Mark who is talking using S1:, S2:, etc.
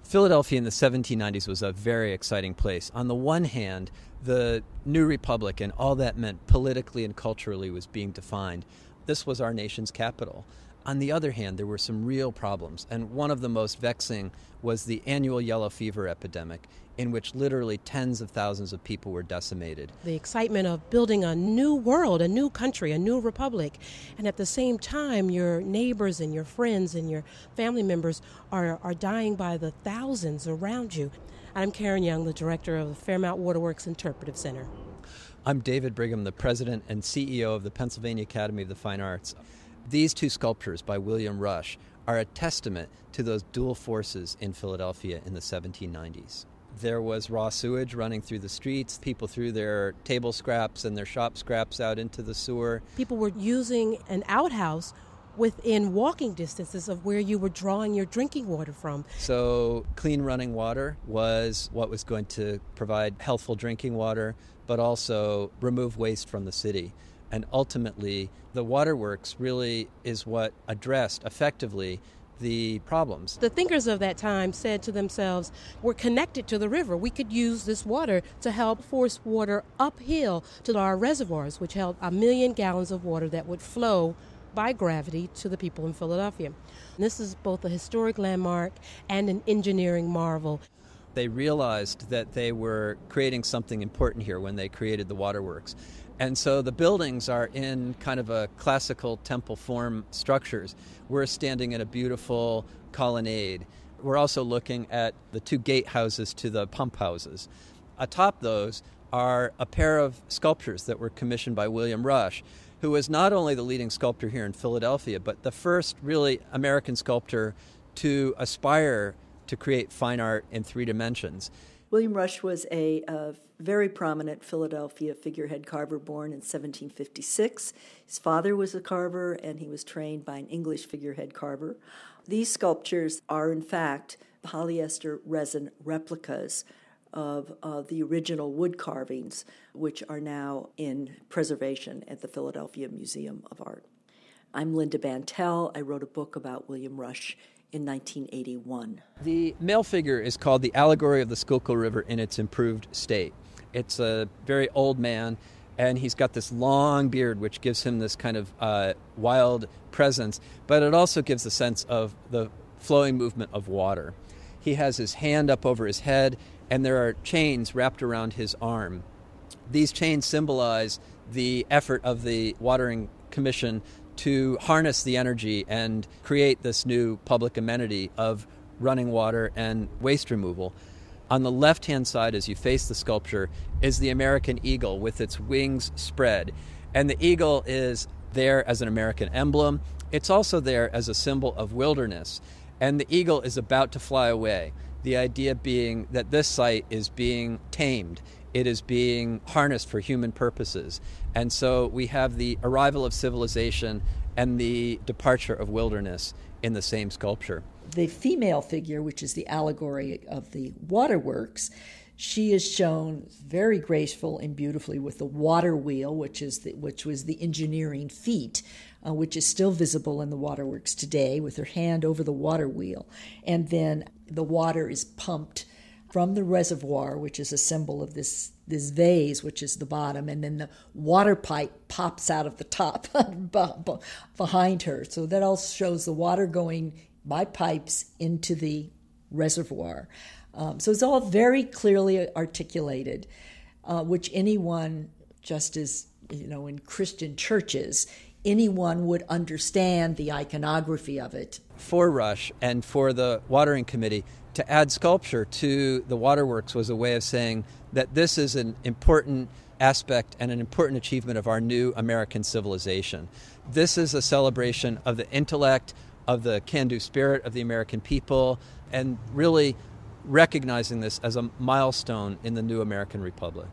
S1: Philadelphia in the 1790s was a very exciting place. On the one hand, the new republic and all that meant politically and culturally was being defined. This was our nation's capital. On the other hand, there were some real problems, and one of the most vexing was the annual yellow fever epidemic, in which literally tens of thousands of people were decimated.
S2: The excitement of building a new world, a new country, a new republic, and at the same time, your neighbors and your friends and your family members are dying by the thousands around you. I'm Karen Young, the director of the Fairmount Waterworks Interpretive Center.
S1: I'm David Brigham, the president and CEO of the Pennsylvania Academy of the Fine Arts. These two sculptures by William Rush are a testament to those dual forces in Philadelphia in the 1790s. There was raw sewage running through the streets. People threw their table scraps and their shop scraps out into the sewer.
S2: People were using an outhouse within walking distances of where you were drawing your drinking water from.
S1: So clean running water was what was going to provide healthful drinking water, but also remove waste from the city. And ultimately, the Waterworks really is what addressed effectively the problems.
S2: The thinkers of that time said to themselves, we're connected to the river. We could use this water to help force water uphill to our reservoirs, which held 1 million gallons of water that would flow by gravity to the people in Philadelphia. And this is both a historic landmark and an engineering marvel.
S1: They realized that they were creating something important here when they created the Waterworks. And so the buildings are in kind of a classical temple form structures. We're standing in a beautiful colonnade. We're also looking at the two gatehouses to the pump houses. Atop those are a pair of sculptures that were commissioned by William Rush, who was not only the leading sculptor here in Philadelphia, but the first really American sculptor to aspire to create fine art in 3 dimensions.
S3: William Rush was a very prominent Philadelphia figurehead carver born in 1756. His father was a carver, and he was trained by an English figurehead carver. These sculptures are, in fact, polyester resin replicas of the original wood carvings, which are now in preservation at the Philadelphia Museum of Art. I'm Linda Bantel. I wrote a book about William Rush in 1981.
S1: The male figure is called the Allegory of the Schuylkill River in its improved state. It's a very old man, and he's got this long beard, which gives him this kind of wild presence, but it also gives the sense of the flowing movement of water. He has his hand up over his head, and there are chains wrapped around his arm. These chains symbolize the effort of the Watering Commission to harness the energy and create this new public amenity of running water and waste removal. On the left-hand side, as you face the sculpture, is the American eagle with its wings spread. And the eagle is there as an American emblem. It's also there as a symbol of wilderness. And the eagle is about to fly away. The idea being that this site is being tamed. It is being harnessed for human purposes. And so we have the arrival of civilization and the departure of wilderness in the same sculpture.
S4: The female figure, which is the allegory of the Waterworks, she is shown very graceful and beautifully with the water wheel, which was the engineering feat, which is still visible in the Waterworks today, with her hand over the water wheel. And then the water is pumped from the reservoir, which is a symbol of this vase, which is the bottom, and then the water pipe pops out of the top behind her. So that also shows the water going by pipes into the reservoir. So it's all very clearly articulated, which anyone, just as in Christian churches, anyone would understand the iconography of it.
S1: For Rush and for the Watering Committee, to add sculpture to the Waterworks was a way of saying that this is an important aspect and an important achievement of our new American civilization. This is a celebration of the intellect, of the can-do spirit of the American people, and really recognizing this as a milestone in the new American Republic.